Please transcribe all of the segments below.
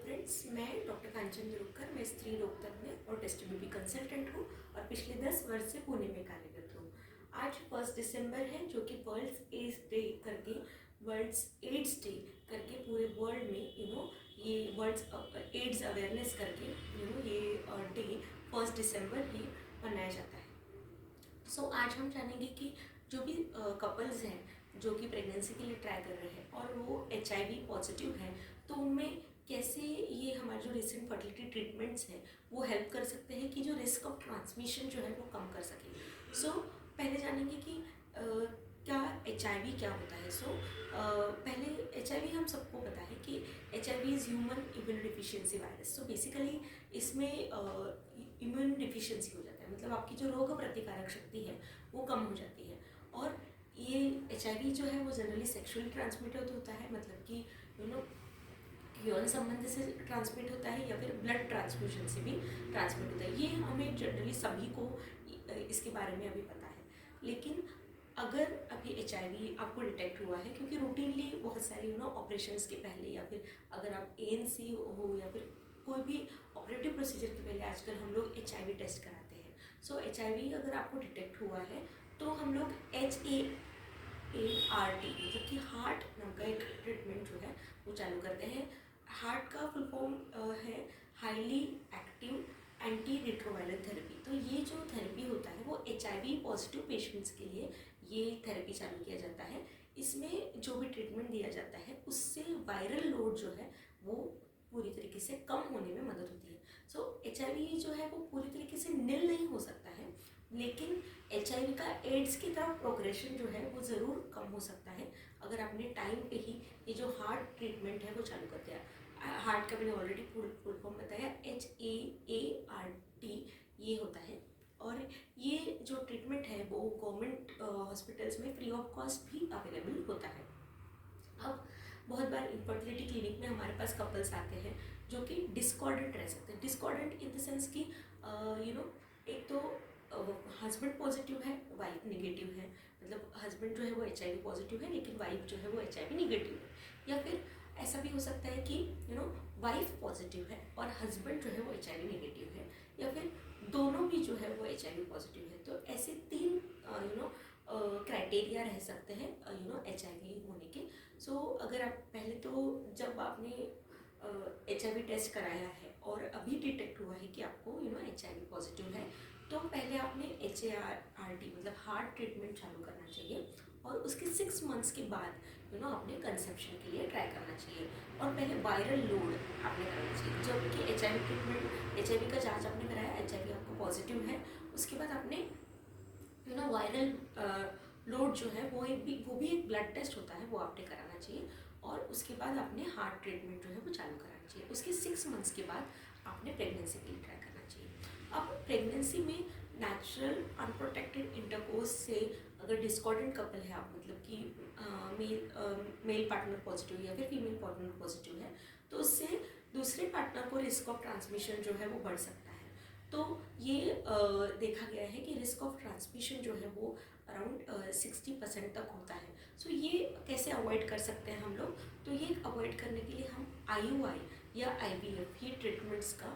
Friends, मैं doctor कांचन निरुक्कर, मैं स्त्री रोग तज्ञ और टेस्ट बेबी कंसल्टेंट हूँ और पिछले 10 वर्ष से पुणे में कार्यरत हूँ। आज 1 दिसंबर है, जो कि वर्ल्ड्स एड्स डे करके पूरे वर्ल्ड में ये वर्ल्ड्स एड्स अवेयरनेस करके ये डे 1 दिसंबर ही मनाया जाता है। सो आज हम जानेंगे कि जो भी कपल्स हैं जो कि प्रेगनेंसी के लिए ट्राई कर रहे हैं और वो HIV पॉजिटिव हैं, तो उनमें कैसे ये हमारे जो रिसेंट फर्टिलिटी ट्रीटमेंट्स हैं वो हेल्प कर सकते हैं कि जो रिस्क ऑफ ट्रांसमिशन जो है वो कम कर सकें। सो पहले जानेंगे कि क्या HIV क्या होता है। पहले HIV हम सबको पता है कि HIV is human immune deficiency virus. So basically इसमें इम्यून डिफिशियंसी हो जाता है, मतलब आपकी जो रोग प्रतिकारक शक्ति है वो कम हो जाती है। और ये HIV जो है वो जनरली सेक्सुअली ट्रांसमिटेड होता है, मतलब कि यौन संबंध से ट्रांसमिट होता है या फिर ब्लड ट्रांसफ्यूजन से भी ट्रांसमिट होता है। ये हमें जनरली सभी को इसके बारे में अभी पता है। लेकिन अगर अभी HIV आपको डिटेक्ट हुआ है, क्योंकि रूटीनली बहुत सारे ऑपरेशंस के पहले या फिर अगर आप ANC हो या फिर कोई भी ऑपरेटिव प्रोसीजर के पहले आजकल हम लोग HIV टेस्ट कराते हैं। सो HIV अगर आपको डिटेक्ट हुआ है तो हम लोग HAART मतलब कि हार्ट नाम का एक ट्रीटमेंट जो है वो चालू करते हैं। हार्ट का फुल फॉर्म है highly active anti retroviral therapy. तो ये जो थेरेपी होता है वो HIV पॉजिटिव पेशेंट्स के लिए ये थेरेपी चालू किया जाता है। इसमें जो भी ट्रीटमेंट दिया जाता है उससे वायरल लोड जो है वो पूरी तरीके से कम होने में मदद होती है। HIV जो है वो पूरी तरीके से निल नहीं हो सकता है, लेकिन HIV का एड्स की तरफ प्रोग्रेशन जो है वो ज़रूर कम हो सकता है अगर आपने टाइम पे ही ये जो हार्ट ट्रीटमेंट है वो चालू कर दिया। हार्ट का मैंने ऑलरेडी फुल फॉर्म बताया, HAART ये होता है। और ये जो ट्रीटमेंट है वो गवर्नमेंट हॉस्पिटल्स में फ्री ऑफ कॉस्ट भी अवेलेबल होता है। अब बहुत बार इनफर्टिलिटी क्लिनिक में हमारे पास कपल्स आते हैं जो कि डिस्कॉर्डेंट रह सकते हैं। डिस्कॉर्डेंट इन द सेंस कि एक तो हस्बैंड पॉजिटिव है, वाइफ निगेटिव है, मतलब हस्बैंड जो है वो HIV पॉजिटिव है लेकिन वाइफ जो है वो HIV निगेटिव है। या फिर ऐसा भी हो सकता है कि वाइफ पॉजिटिव है और हस्बैंड जो है वो HIV निगेटिव है, या फिर दोनों भी जो है वो HIV पॉजिटिव है। तो ऐसे 3 क्राइटेरिया रह सकते हैं HIV होने के। अगर आप पहले तो जब आपने HIV टेस्ट कराया है और अभी डिटेक्ट हुआ है कि आपको HIV पॉजिटिव है, तो पहले आपने HAART मतलब हार्ट ट्रीटमेंट चालू करना चाहिए और उसके 6 मंथ्स के बाद आपने कंसेप्शन के लिए ट्राई करना चाहिए। और पहले वायरल लोड आपने कराना चाहिए। जबकि HIV ट्रीटमेंट, HIV का जांच आपने कराया, HIV आपको पॉजिटिव है, उसके बाद आपने वायरल लोड जो है वो भी एक ब्लड टेस्ट होता है, वो आपने कराना चाहिए। और उसके बाद आपने हार्ट ट्रीटमेंट जो है वो चालू कराना चाहिए। उसके 6 मंथ्स के बाद आपने प्रेगनेंसी के लिए ट्राई करना चाहिए। अब प्रेगनेंसी में नेचुरल अनप्रोटेक्टेड इंटरकोर्स से अगर डिस्कॉर्डेंट कपल है आप, मतलब कि मेल पार्टनर पॉजिटिव या फिर फीमेल पार्टनर पॉजिटिव है, तो उससे दूसरे पार्टनर को रिस्क ऑफ ट्रांसमिशन जो है वो बढ़ सकता है। तो ये देखा गया है कि रिस्क ऑफ ट्रांसमिशन जो है वो अराउंड 60% तक होता है। ये कैसे अवॉइड कर सकते हैं हम लोग? तो ये अवॉइड करने के लिए हम IUI या IVF ये ट्रीटमेंट्स का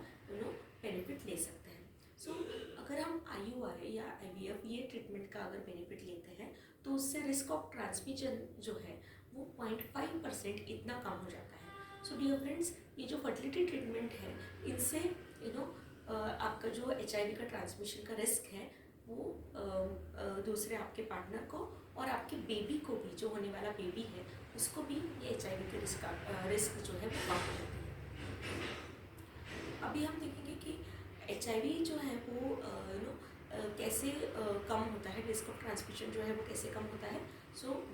बेनिफिट ले सकते हैं। अगर हम IUI या IVF ये ट्रीटमेंट का अगर बेनिफिट लेते हैं तो उससे रिस्क ऑफ ट्रांसमिशन जो है वो 0.5% इतना कम हो जाता है। डियर फ्रेंड्स, ये जो फर्टिलिटी ट्रीटमेंट है इनसे आपका जो HIV का ट्रांसमिशन का रिस्क है वो दूसरे आपके पार्टनर को और आपके बेबी को भी, जो होने वाला बेबी है उसको भी ये HIV के रिस्क जो है वो कम हो जाती है। अभी हम देखेंगे कि HIV जो है वो कैसे कम होता है, रिस्क ऑफ ट्रांसमिशन जो है वो कैसे कम होता है।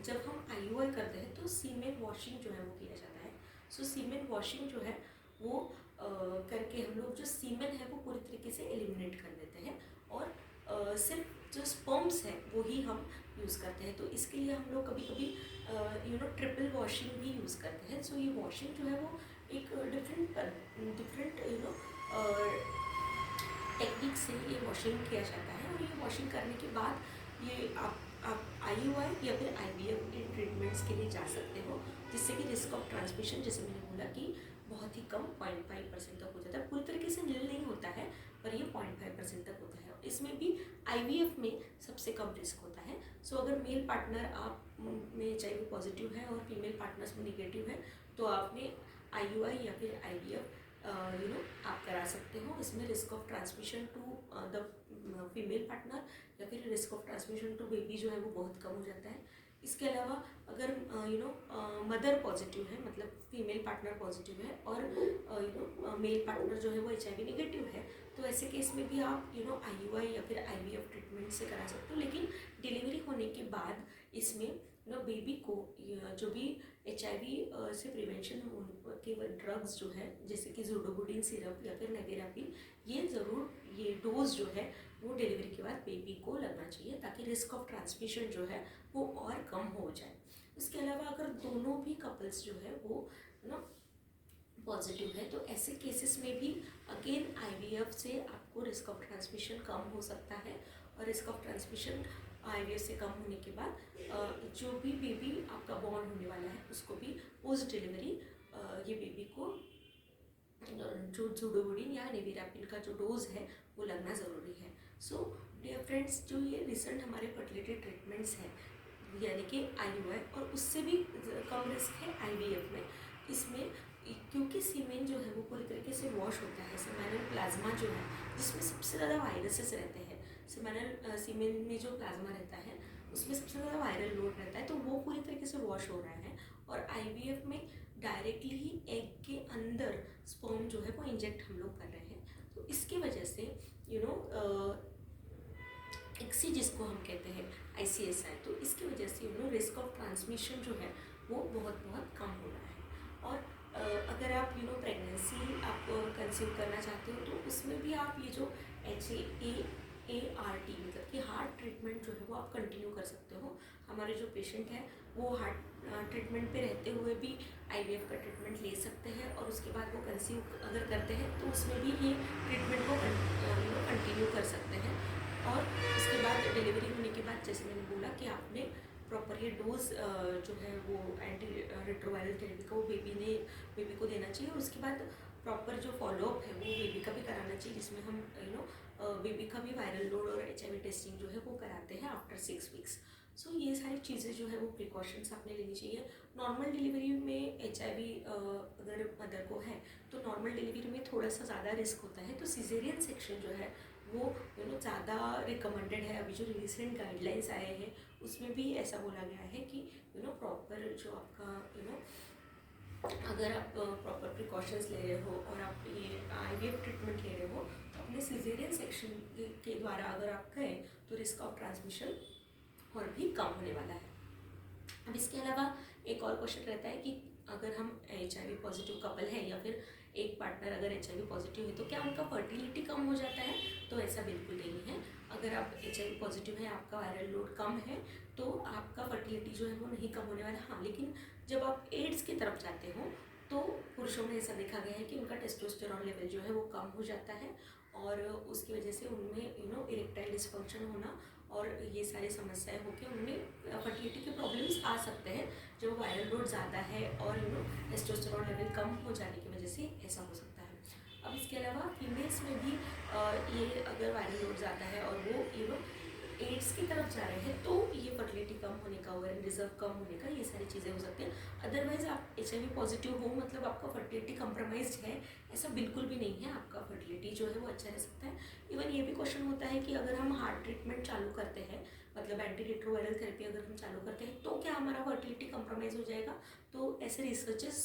जब हम IUI करते हैं तो सीमेन वॉशिंग जो है वो किया जाता है। सीमेन वॉशिंग जो है वो करके हम लोग जो सीमेन है वो पूरी तरीके से एलिमिनेट कर देते हैं और सिर्फ जो स्पर्म्स है वो ही हम यूज़ करते हैं। तो इसके लिए हम लोग कभी कभी ट्रिपल वॉशिंग भी यूज़ करते हैं। ये वॉशिंग जो है वो एक डिफरेंट टेक्निक से ये वॉशिंग किया जाता है। और ये वॉशिंग करने के बाद ये आप IUI या फिर IVF के ट्रीटमेंट्स के लिए जा सकते हो, जिससे कि रिस्क ऑफ ट्रांसमिशन, जैसे मैंने बोला कि बहुत ही कम 0.5% तक हो जाता है। पूरी तरीके से नील नहीं होता है, पर ये 0.5% तक होता है। इसमें भी IVF में सबसे कम रिस्क होता है। सो अगर मेल पार्टनर आप में HIV पॉजिटिव है और फीमेल पार्टनर्स में निगेटिव है, तो आपने IUI या फिर IVF आप करा सकते हो। इसमें risk of transmission to the female partner या फिर risk of transmission to baby जो है वो बहुत कम हो जाता है। इसके अलावा अगर मदर पॉजिटिव है, मतलब फीमेल पार्टनर पॉजिटिव है और मेल पार्टनर जो है वो HIV निगेटिव है, तो ऐसे केस में भी आप IUI या फिर IVF ट्रीटमेंट से करा सकते हो। लेकिन डिलीवरी होने के बाद इसमें बेबी को जो भी HIV से प्रिवेंशन के ड्रग्स जो है, जैसे कि ज़ोडोबुडिन सिरप या फिर नेविरापिन, ये ज़रूर ये डोज जो है वो डिलीवरी के बाद बेबी को लगना चाहिए, ताकि रिस्क ऑफ ट्रांसमिशन जो है वो और कम हो जाए। इसके अलावा अगर दोनों भी कपल्स जो है वो पॉजिटिव है, तो ऐसे केसेस में भी अगेन IVF से आपको रिस्क ऑफ ट्रांसमिशन कम हो सकता है। और रिस्क ऑफ ट्रांसमिशन IVF से कम होने के बाद जो भी बेबी आपका बॉर्न होने वाला है उसको भी पोस्ट डिलीवरी ये बेबी को जो ज़ोडोबुडिन या नेविरापिन का जो डोज है वो लगना ज़रूरी है। सो डियर फ्रेंड्स, जो ये रिसेंट हमारे फर्टिलिटी ट्रीटमेंट्स हैं, यानी कि IUI, और उससे भी कम रिस्क है IVF में। इसमें क्योंकि सीमेन जो है वो पूरी तरीके से वॉश होता है, सेमेनल प्लाज्मा जो है जिसमें सबसे ज़्यादा वायरसेस रहते हैं, सीमेन में जो प्लाज्मा रहता है उसमें सबसे ज़्यादा वायरल लोड रहता है, तो वो पूरी तरीके से वॉश हो रहा है। और IVF में डायरेक्टली ही एग के अंदर स्पर्म जो है वो इंजेक्ट हम लोग कर रहे हैं, तो इसकी वजह से एक्सी जिसको हम कहते हैं ICSI, तो इसकी वजह से रिस्क ऑफ ट्रांसमिशन जो है वो बहुत कम हो रहा है। और अगर आप प्रेगनेंसी आप कंसीव करना चाहते हो, तो उसमें भी आप ये जो HAART मतलब कि हार्ट ट्रीटमेंट जो है वो आप कंटिन्यू कर सकते हो। हमारे जो पेशेंट हैं वो हार्ट ट्रीटमेंट पे रहते हुए भी IVF का ट्रीटमेंट ले सकते हैं, और उसके बाद वो कंसीव अगर करते हैं तो उसमें भी ये ट्रीटमेंट को कंटिन्यू कर सकते हैं। और उसके बाद डिलीवरी होने के बाद, जैसे मैंने बोला कि आपने प्रॉपर ये डोज जो है वो एंटी रिट्रोवायरल थेरेपी का वो बेबी को देना चाहिए। और उसके बाद प्रॉपर जो फॉलोअप है वो बेबी का भी कराना चाहिए, जिसमें हम बेबी का भी वायरल लोड और HIV टेस्टिंग जो है वो कराते हैं आफ्टर 6 वीक्स। सो ये सारी चीज़ें जो है वो प्रिकॉशंस आपने लेनी चाहिए। नॉर्मल डिलीवरी में HIV अगर मदर को है तो नॉर्मल डिलीवरी में थोड़ा सा ज़्यादा रिस्क होता है, तो सिजेरियन सेक्शन जो है वो ज़्यादा रिकमेंडेड है। अभी जो रिसेंट गाइडलाइंस आए हैं उसमें भी ऐसा बोला गया है कि प्रॉपर जो आपका अगर आप प्रॉपर प्रिकॉशंस ले रहे हो और आप ये IVF ट्रीटमेंट ले रहे हो, तो अपने सिजेरियन सेक्शन के द्वारा अगर आप करें तो रिस्क ऑफ ट्रांसमिशन और भी कम होने वाला है। अब इसके अलावा एक और क्वेश्चन रहता है कि अगर हम HIV पॉजिटिव कपल है या फिर एक पार्टनर अगर HIV पॉजिटिव है तो क्या उनका फर्टिलिटी कम हो जाता है? तो ऐसा बिल्कुल नहीं है। अगर आप HIV पॉजिटिव है, आपका वायरल लोड कम है, तो आपका फर्टिलिटी जो है वो नहीं कम होने वाला। हाँ, लेकिन जब आप एड्स की तरफ जाते हो तो पुरुषों में ऐसा देखा गया है कि उनका टेस्टोस्टेरॉन लेवल जो है वो कम हो जाता है, और उसकी वजह से उनमें इरेक्टाइल डिस्फंक्शन होना और ये सारी समस्याएं होकर उनमें फर्टिलिटी के प्रॉब्लम्स आ सकते हैं जब वायरल लोड ज़्यादा है और टेस्टोस्टेरॉन लेवल कम हो जाने की वजह से ऐसा हो सकता है। अब इसके अलावा फीमेल्स में भी ये अगर वायरल लोड ज़्यादा है और वो एड्स की तरफ जा रहे हैं तो ये फर्टिलिटी कम होने का, ओवरिन रिजर्व कम होने का, ये सारी चीज़ें हो सकती हैं। अदरवाइज आप HIV पॉजिटिव हो मतलब आपका फर्टिलिटी कंप्रोमाइज्ड है, ऐसा बिल्कुल भी नहीं है। आपका फर्टिलिटी जो है वो अच्छा रह सकता है। इवन ये भी क्वेश्चन होता है कि अगर हम हार्ट ट्रीटमेंट चालू करते हैं, मतलब एंटी रिट्रोवायरल थेरेपी अगर हम चालू करते हैं, तो क्या हमारा फर्टिलिटी कंप्रोमाइज़ हो जाएगा? तो ऐसे रिसर्चर्स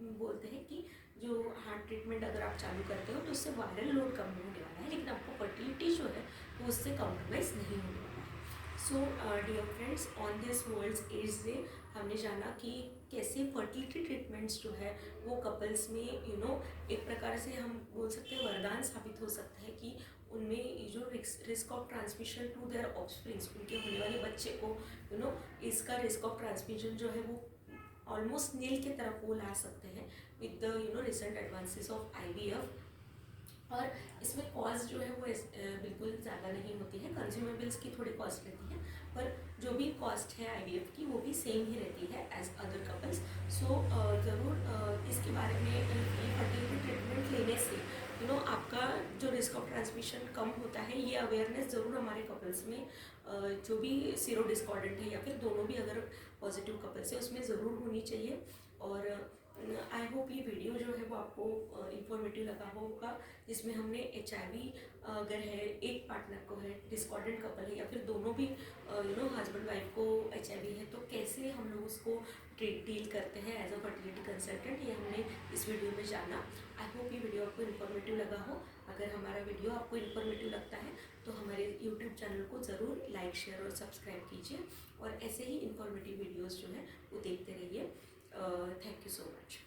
बोलते हैं कि जो हार्ट ट्रीटमेंट अगर आप चालू करते हो तो उससे वायरल लोड कम होने वाला है, लेकिन आपको फर्टिलिटी जो है वो उससे कॉम्प्रोमाइज़ नहीं होने वाला है। So dear friends, on this world's AIDS day हमने जाना कि कैसे फर्टिलिटी ट्रीटमेंट्स जो है वो कपल्स में एक प्रकार से हम बोल सकते हैं वरदान साबित हो सकता है कि उनमें जो risk of transmission to their offsprings, उनके होने वाले बच्चे को इसका रिस्क ऑफ ट्रांसमिशन जो है वो ऑलमोस्ट नील की तरफ वो ला सकते हैं with the recent advances of IVF। और इसमें कॉस्ट जो है वो बिल्कुल ज़्यादा नहीं होती है, कंज्यूमेबल्स की थोड़ी कॉस्ट रहती है, पर जो भी कॉस्ट है IVF की वो भी सेम ही रहती है एज अदर कपल्स। सो ज़रूर इसके बारे में आपका जो रिस्क ऑफ ट्रांसमिशन कम होता है, ये अवेयरनेस ज़रूर हमारे कपल्स में जो भी सीरो डिस्कॉर्डेंट है या फिर दोनों भी अगर पॉजिटिव कपल्स है उसमें ज़रूर होनी चाहिए। और आई होप ये वीडियो जो है वो आपको इंफॉर्मेटिव लगा होगा, जिसमें हमने HIV अगर है, एक पार्टनर को है, डिस्कॉर्डेंट कपल है या फिर दोनों भी हस्बैंड वाइफ को HIV है, तो कैसे हम लोग उसको डील करते हैं एज अ फर्टिलिटी कंसल्टेंट, ये हमने इस वीडियो में जाना। आई होप ये वीडियो आपको इन्फॉर्मेटिव लगा हो। अगर हमारा वीडियो आपको इन्फॉर्मेटिव लगता है तो हमारे यूट्यूब चैनल को ज़रूर लाइक, शेयर और सब्सक्राइब कीजिए और ऐसे ही इन्फॉर्मेटिव वीडियोज़ जो है वो देखते रहिए। Thank you so much.